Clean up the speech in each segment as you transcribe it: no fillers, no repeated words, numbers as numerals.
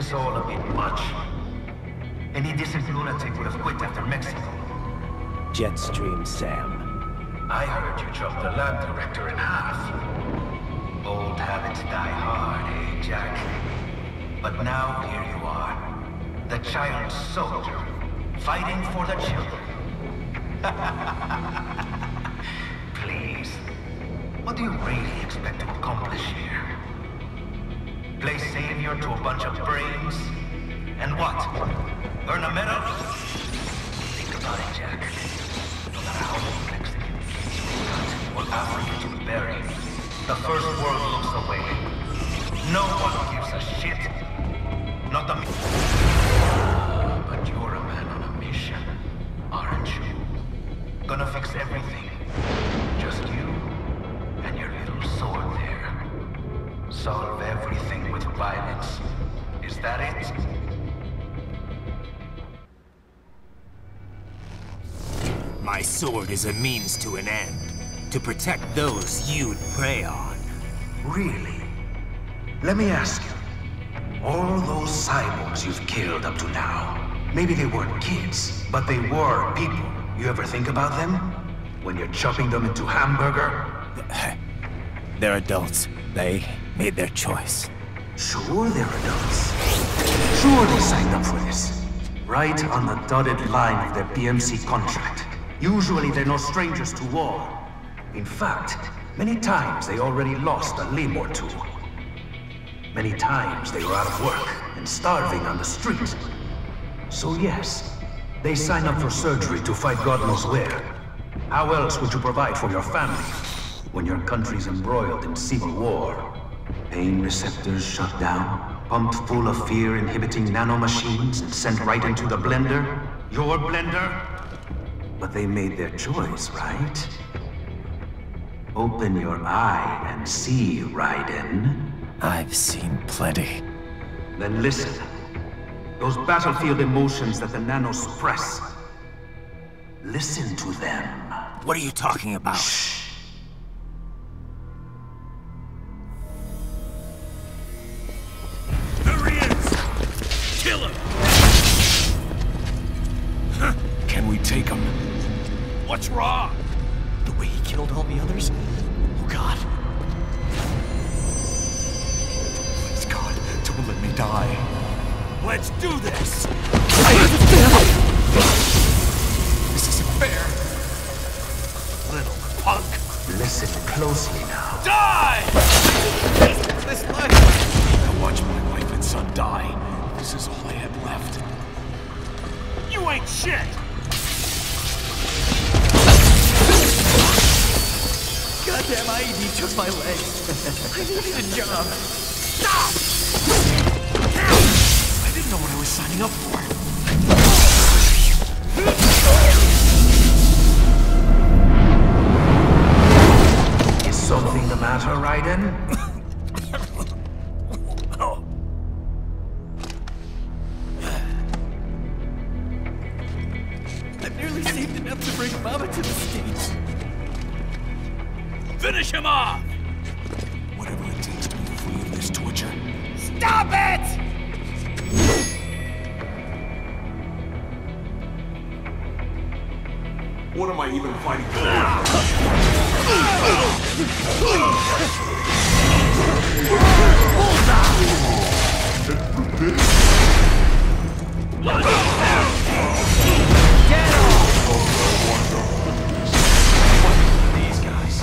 this all a bit much? Any decent lunatic would have quit after Mexico. Jetstream, Sam. I heard you chopped the lab director in half. Old habits die hard, eh, Jack? But now here you are. The child soldier, fighting for the children. Please. What do you really expect to accomplish here? Play savior to a bunch of brains? And what? Earn a medal? Think about it, Jack. No matter how many Mexicans or Africans you bury, the first world looks away. No one gives a shit. Not the... But you're a man on a mission, aren't you? Gonna fix everything. Just you and your little sword there. Solve everything with violence. Is that it? My sword is a means to an end. To protect those you'd prey on. Really? Let me ask you. All those cyborgs you've killed up to now, maybe they weren't kids, but they were people. You ever think about them? When you're chopping them into hamburger? They're adults. They made their choice. Sure they're adults. Sure they signed up for this. Right on the dotted line of their PMC contract. Usually they're no strangers to war. In fact, many times they already lost a limb or two. Many times they were out of work and starving on the street. So yes, they sign up for surgery to fight God knows where. How else would you provide for your family when your country's embroiled in civil war? Pain receptors shut down, pumped full of fear-inhibiting nanomachines and sent right into the blender? Your blender? But they made their choice, right? Open your eye and see, Raiden. I've seen plenty. Then listen. Those battlefield emotions that the nanos suppress. Listen to them. What are you talking about? Shh. There he is! Kill him! Can we take him? What's wrong? The way he killed all the others? Oh God. Please God, don't let me die. Let's do this! This isn't fair. Little punk. Listen closely now. Die! This life. I watched my wife and son die. This is all I had left. You ain't shit! Goddamn IED took my legs. I needed a job. Stop! I didn't know what I was signing up for. Is something the matter, Raiden? I've nearly saved enough to bring Mama to the States. Finish him off! Whatever it takes to be free of this torture. Stop it! What am I even fighting for? Get off! These guys.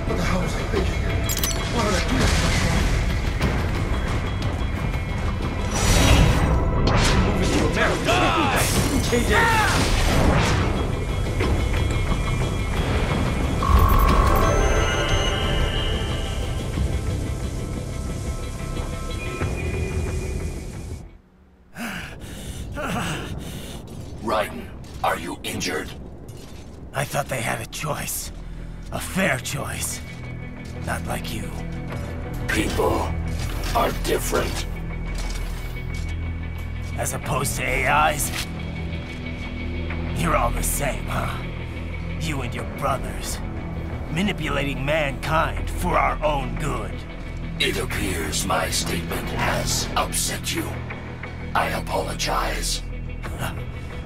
What the hell was I thinking? Why did I do this? Raiden, are you injured? I thought they had a choice. A fair choice. Not like you. People are different. As opposed to AIs? You're all the same, huh? You and your brothers. manipulating mankind for our own good. It appears my statement has upset you. I apologize.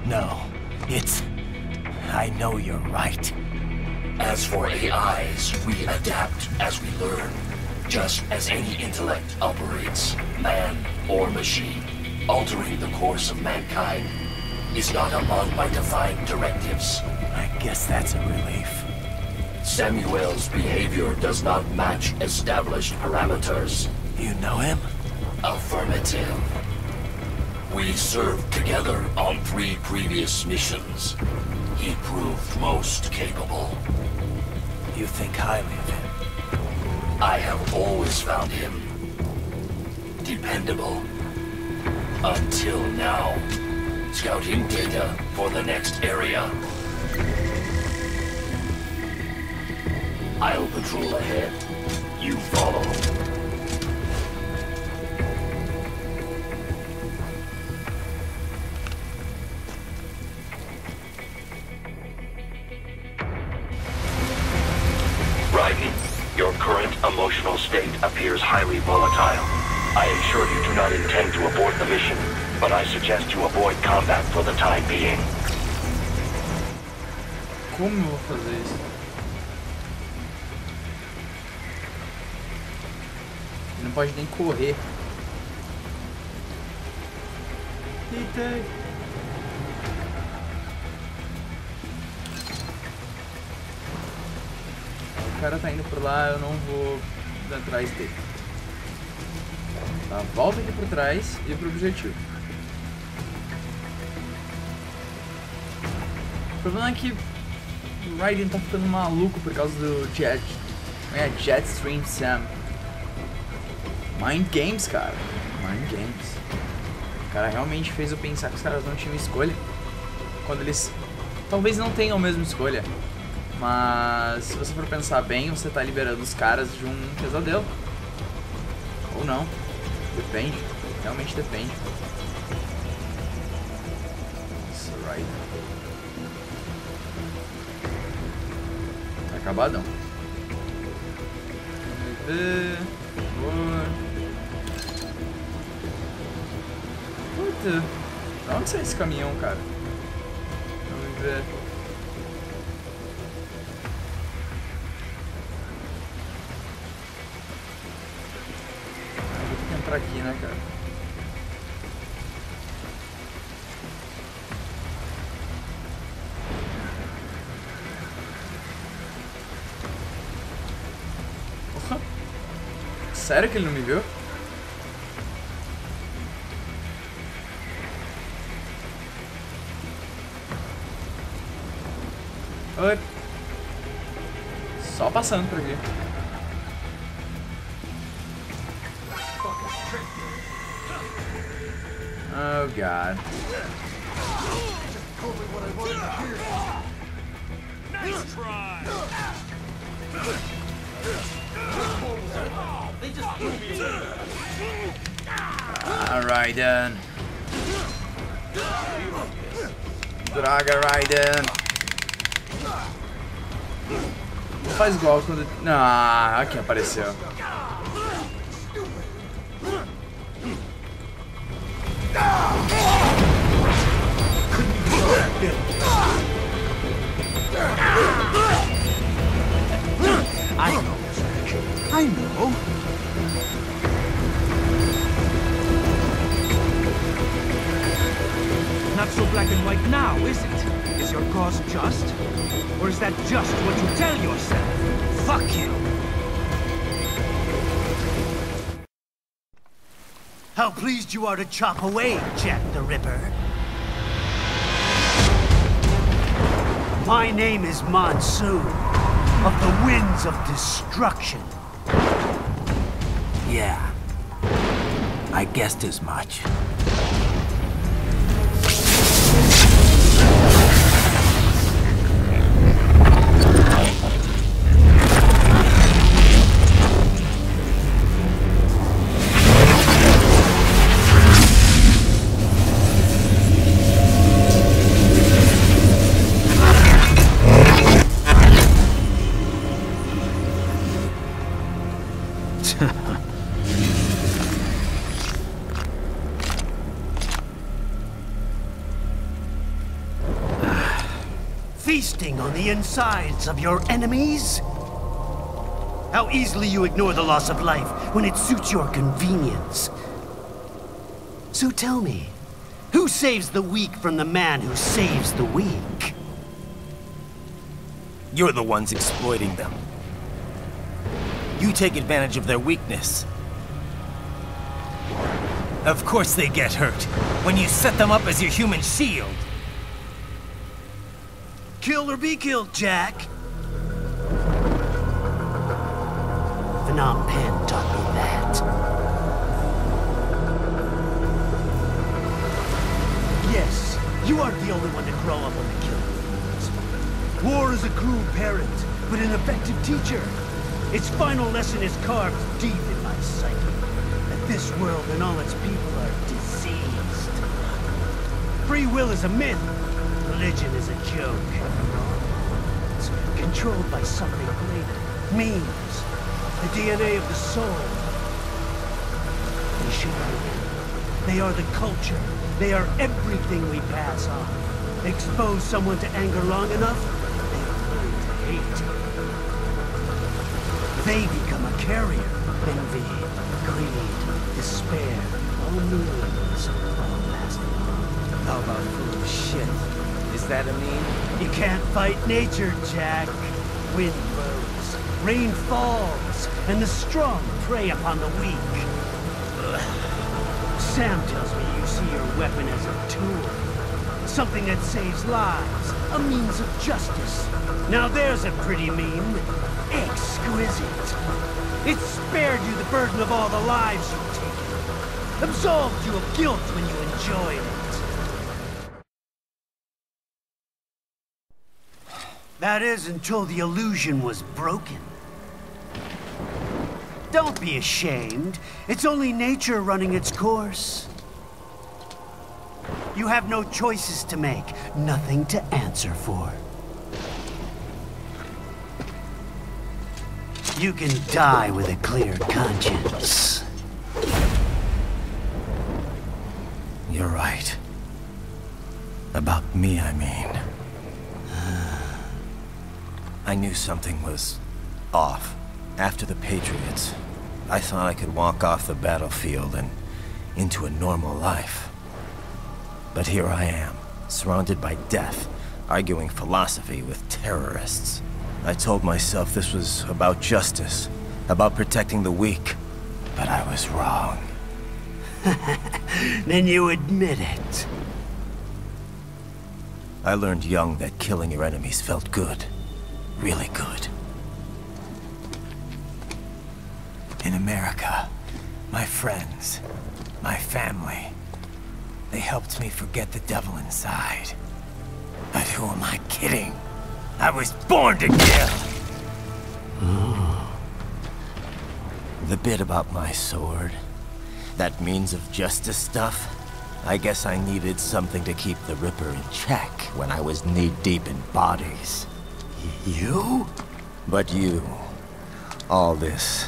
No, I know you're right. As for AIs, we adapt as we learn. Just as any intellect operates, man or machine, altering the course of mankind is not among my defined directives. I guess that's a relief. Samuel's behavior does not match established parameters. You know him? Affirmative. We served together on 3 previous missions. He proved most capable. You think highly of him? I have always found him dependable. Until now. Scouting data for the next area. I'll patrol ahead. You follow. Raiden, your current emotional state appears highly volatile. I am sure you do not intend to abort the mission, but I suggest you avoid combat for the time being. Como eu vou fazer isso? Ele não pode nem correr. Eita! O cara tá indo por lá, eu não vou atrás dele. Tá, volta aqui por trás e pro objetivo. O problema é que o Raiden tá ficando maluco por causa do Jetstream Sam. Mind Games, cara. Mind Games. O cara realmente fez eu pensar que os caras não tinham escolha. Quando eles talvez não tenham mesmo escolha. Mas se você for pensar bem, você tá liberando os caras de um pesadelo. Ou não. Depende. Realmente depende. Nossa, Raiden. Tá acabadão. Vamos ver. Por favor. Puta. Da onde sai esse caminhão, cara? Vamos ver. Vou ter que entrar aqui, né, cara? Porra. Sério que ele não me viu? Oi. Só passando por aqui. Oh God. Nice try. Raiden. Droga, Raiden. Faz igual quando... Ah, aqui apareceu. I know this action. I know. Not so black and white now, is it? Is your cause just? Or is that just what you tell yourself? Fuck you! How pleased you are to chop away, Jack the Ripper. My name is Monsoon, of the Winds of Destruction. Yeah. I guessed as much. feasting on the insides of your enemies? How easily you ignore the loss of life when it suits your convenience. So tell me, who saves the weak from the man who saves the weak? You're the ones exploiting them. You take advantage of their weakness. Of course they get hurt when you set them up as your human shield. Kill or be killed, Jack. Phnom Penh taught me that. Yes, you aren't the only one to grow up on the killing fields. War is a cruel parent, but an effective teacher. Its final lesson is carved deep in my psyche. That this world and all its people are diseased. Free will is a myth. Religion is a joke. It's controlled by something greater. Memes. The DNA of the soul. They should be. They are the culture. They are everything we pass on. Expose someone to anger long enough, they learn to hate. They become a carrier. Envy, greed, despair, all meanings, all lasting on. How about foolish shit? Is that a meme? You can't fight nature, Jack. Wind blows, rain falls, and the strong prey upon the weak. Sam tells me you see your weapon as a tool. Something that saves lives, a means of justice. Now there's a pretty meme. Exquisite. It spared you the burden of all the lives you've taken. Absolved you of guilt when you enjoyed it. That is until the illusion was broken. Don't be ashamed. It's only nature running its course. You have no choices to make, nothing to answer for. You can die with a clear conscience. You're right. About me, I mean. I knew something was off. After the Patriots, I thought I could walk off the battlefield and into a normal life. But here I am, surrounded by death, arguing philosophy with terrorists. I told myself this was about justice, about protecting the weak, but I was wrong. Then you admit it. I learned young that killing your enemies felt good. Really good. In America, my friends, my family, they helped me forget the devil inside. But who am I kidding? I was born to kill! The bit about my sword, that means of justice stuff, I guess I needed something to keep the Ripper in check when I was knee-deep in bodies. You? But you, all this,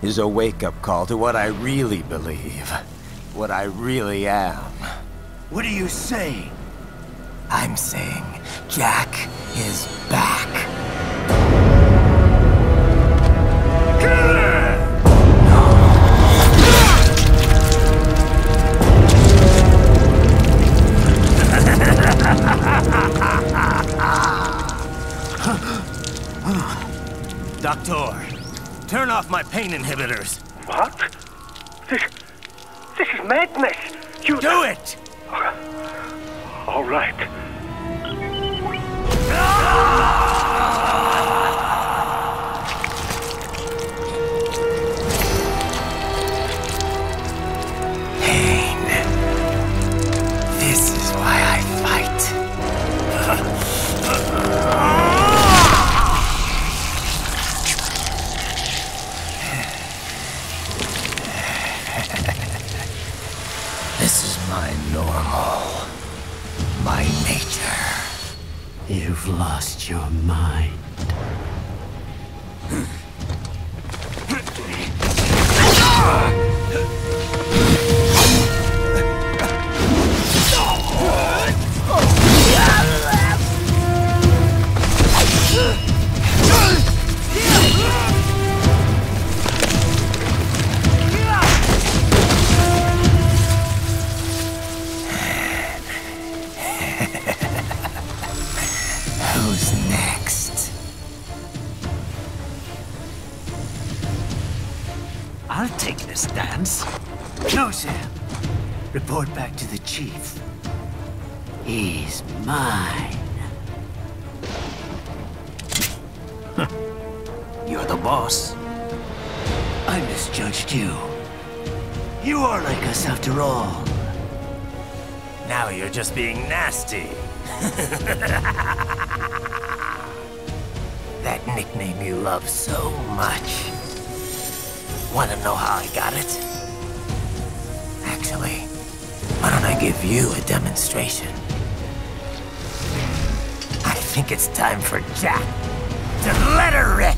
is a wake-up call to what I really believe. What I really am. What are you saying? I'm saying Jack is back. Doctor, turn off my pain inhibitors. What? This is madness. You do it! All right. Pain. This is why I fight. This is my normal. My nature. You've lost your mind. Who's next? I'll take this dance. No, Sam. Report back to the chief. He's mine. You're the boss. I misjudged you. You are like us after all. Now you're just being nasty. That nickname you love so much. Want to know how I got it? Actually, why don't I give you a demonstration? I think it's time for Jack to let her rip.